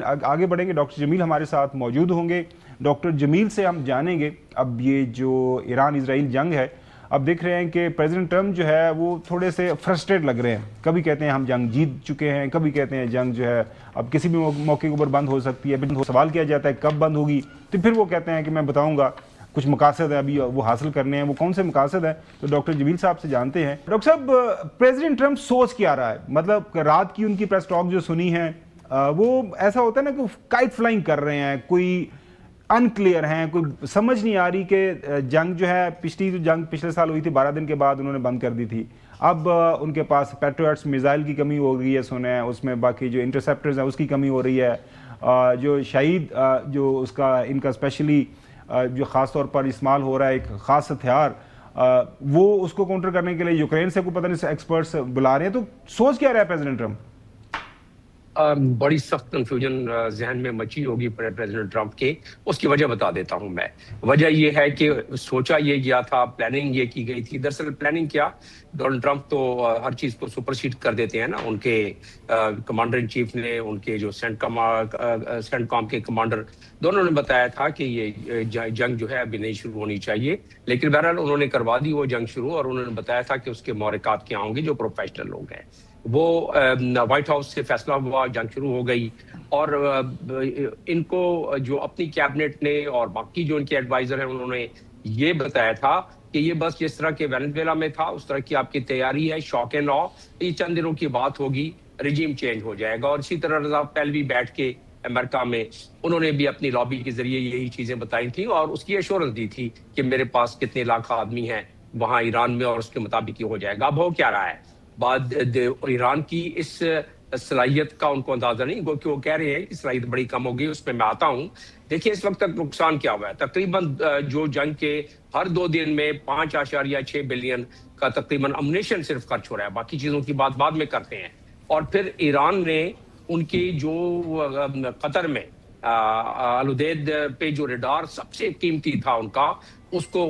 आगे बढ़ेंगे। डॉक्टर जमील हमारे साथ मौजूद होंगे। डॉक्टर जमील से हम जानेंगे अब ये जो ईरान इसराइल जंग है, अब देख रहे हैं कि प्रेसिडेंट ट्रम्प जो है वो थोड़े से फ्रस्ट्रेट लग रहे हैं। कभी कहते हैं हम जंग जीत चुके हैं, कभी कहते हैं जंग जो है अब किसी भी मौके के ऊपर बंद हो सकती है। सवाल किया जाता है कब बंद होगी, तो फिर वो कहते हैं कि मैं बताऊंगा, कुछ मकासद है अभी वो हासिल करने हैं। वो कौन से मकासद है, तो डॉक्टर जमील साहब से जानते हैं। डॉक्टर साहब, प्रेसिडेंट ट्रम्प सोच क्या रहा है? मतलब रात की उनकी प्रेस टॉक जो सुनी है, वो ऐसा होता है ना कि काइट फ्लाइंग कर रहे हैं, कोई अनक्लियर हैं, कोई समझ नहीं आ रही कि जंग जो है, पिछली जंग पिछले साल हुई थी 12 दिन के बाद उन्होंने बंद कर दी थी। अब उनके पास पैट्रियट्स मिसाइल की कमी हो गई है सुने हैं, उसमें बाकी जो इंटरसेप्टर्स हैं उसकी कमी हो रही है। जो शहीद जो उसका इनका स्पेशली जो ख़ास तौर पर इस्तेमाल हो रहा है एक ख़ास हथियार, वो उसको काउंटर करने के लिए यूक्रेन से कोई पता नहीं एक्सपर्ट्स बुला रहे हैं। तो सोच क्या रहा है प्रेसिडेंट ट्रम्प? बड़ी सख्त कंफ्यूजन जहन में मची होगी प्रेसिडेंट ट्रम्प के। उसकी वजह बता देता हूं मैं। वजह यह है कि सोचा ये गया था, प्लानिंग ये की गई थी। दरअसल प्लानिंग क्या, डोनाल्ड ट्रम्प तो हर चीज को सुपरसीड कर देते हैं ना। उनके कमांडर इन चीफ ने, उनके जो सेंटकॉम के कमांडर, दोनों ने बताया था कि ये जंग जो है अभी नहीं शुरू होनी चाहिए, लेकिन बहरहाल उन्होंने करवा दी वो जंग शुरू। और उन्होंने बताया था कि उसके महरक़ात क्या होंगे, जो प्रोफेशनल लोग हैं। वो व्हाइट हाउस से फैसला हुआ, जंग शुरू हो गई। और इनको जो अपनी कैबिनेट ने और बाकी जो इनके एडवाइजर हैं, उन्होंने ये बताया था कि ये बस जिस तरह के वेनेजुएला में था उस तरह की आपकी तैयारी है, शॉक एंड ऑ, ये चंद दिनों की बात होगी, रिजीम चेंज हो जाएगा। और इसी तरह रजा पहलवी बैठ के अमेरिका में उन्होंने भी अपनी लॉबी के जरिए यही चीजें बताई थी और उसकी एश्योरेंस दी थी कि मेरे पास कितने लाख आदमी हैं वहां ईरान में और उसके मुताबिक ही हो जाएगा। अब हो क्या रहा है, बाद ईरान की इस सलाहियत का उनको अंदाजा नहीं, क्योंकि वो कह रहे हैं कि सलाहियत बड़ी कम हो गई। उसमें मैं आता हूं। देखिए इस वक्त तक नुकसान क्या हुआ है। तकरीबन जो जंग के हर 2 दिन में 5.6 बिलियन का तकरीबन अम्युनिशन सिर्फ खर्च हो रहा है, बाकी चीजों की बात बाद में करते हैं। और फिर ईरान ने उनकी जो कतर में अलुदैद पे जो रडार सबसे कीमती था उनका, उसको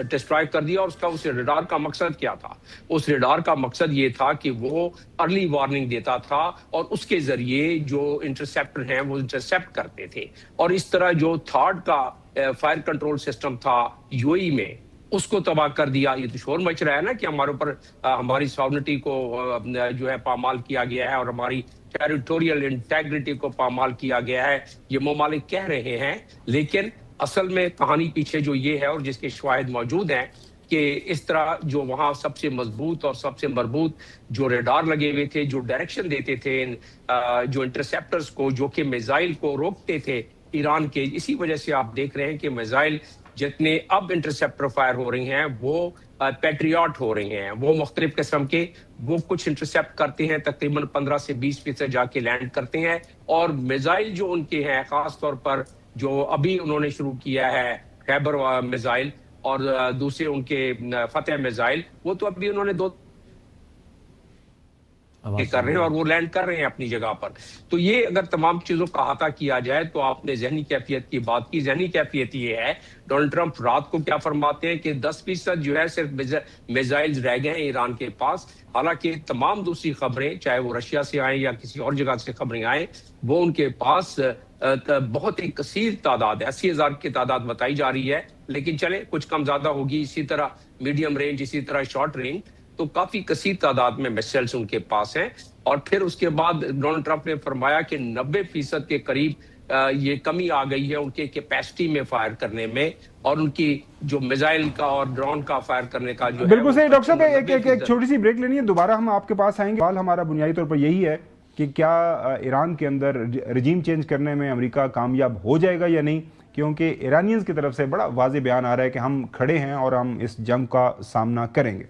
डिस्ट्रॉय कर दिया। और उसका उस रडार का मकसद क्या था? उस रडार का मकसद ये था कि वो अर्ली वार्निंग देता था और उसके जरिए जो इंटरसेप्टर हैं वो इंटरसेप्ट करते थे। और इस तरह जो थर्ड का फायर कंट्रोल सिस्टम था यूएई में, उसको तबाह कर दिया। ये तो शोर मच रहा है ना कि हमारे ऊपर हमारी सॉवरेनिटी को जो है पामाल किया गया है और हमारी टेरिटोरियल इंटेग्रिटी को पामाल किया गया है, ये ममालिक कह रहे हैं। लेकिन असल में कहानी पीछे जो ये है और जिसके शवाहिद मौजूद हैं कि इस तरह जो वहाँ सबसे मजबूत और सबसे मरबूत जो रेडार लगे हुए थे, जो डायरेक्शन देते थे जो इंटरसेप्टर्स को, जो कि मिसाइल को रोकते थे ईरान के, इसी वजह से आप देख रहे हैं कि मिसाइल जितने अब इंटरसेप्टर फायर हो रही हैं वो पैट्रियट हो रही हैं। वो मुख्तलिफ किस्म के, वो कुछ इंटरसेप्ट करते हैं, तकरीबन 15 से 20% जाके लैंड करते हैं। और मिसाइल जो उनके हैं, खास तौर पर जो अभी उन्होंने शुरू किया है खैबर मिसाइल और दूसरे उनके फतेह मिसाइल, वो तो अभी उन्होंने 2 कर रहे हैं और वो लैंड कर रहे हैं अपनी जगह पर। तो ये अगर तमाम चीजों का अहाता किया जाए तो आपने जहनी कैफियत की बात की। जहनी कैफियत ये है, डोनाल्ड ट्रंप रात को क्या फरमाते हैं कि 10% जो है सिर्फ मिसाइल्स रह गए हैं ईरान के पास। हालांकि तमाम दूसरी खबरें, चाहे वो रशिया से आए या किसी और जगह से खबरें आए, वो उनके पास बहुत ही कसीर तादाद है, 80,000 की तादाद बताई जा रही है। लेकिन चले कुछ कम ज्यादा होगी। इसी तरह मीडियम रेंज, इसी तरह शॉर्ट रेंज, तो काफी कसीर तादाद में मिसाइल्स उनके पास हैं। और फिर उसके बाद डोनाल्ड ट्रंप ने फरमाया कि 90% के करीब ये कमी आ गई है उनके कैपेसिटी में फायर करने में और उनकी जो मिसाइल का और ड्रोन का फायर करने का जो बिल्कुल सही। डॉक्टर साहब एक छोटी सी ब्रेक लेनी है, दोबारा हम आपके पास आएंगे। सवाल हमारा बुनियादी तौर पर यही है कि क्या ईरान के अंदर रजीम चेंज करने में अमेरिका कामयाब हो जाएगा या नहीं, क्योंकि ईरानियंस की तरफ से बड़ा वाज़ेह बयान आ रहा है कि हम खड़े हैं और हम इस जंग का सामना करेंगे।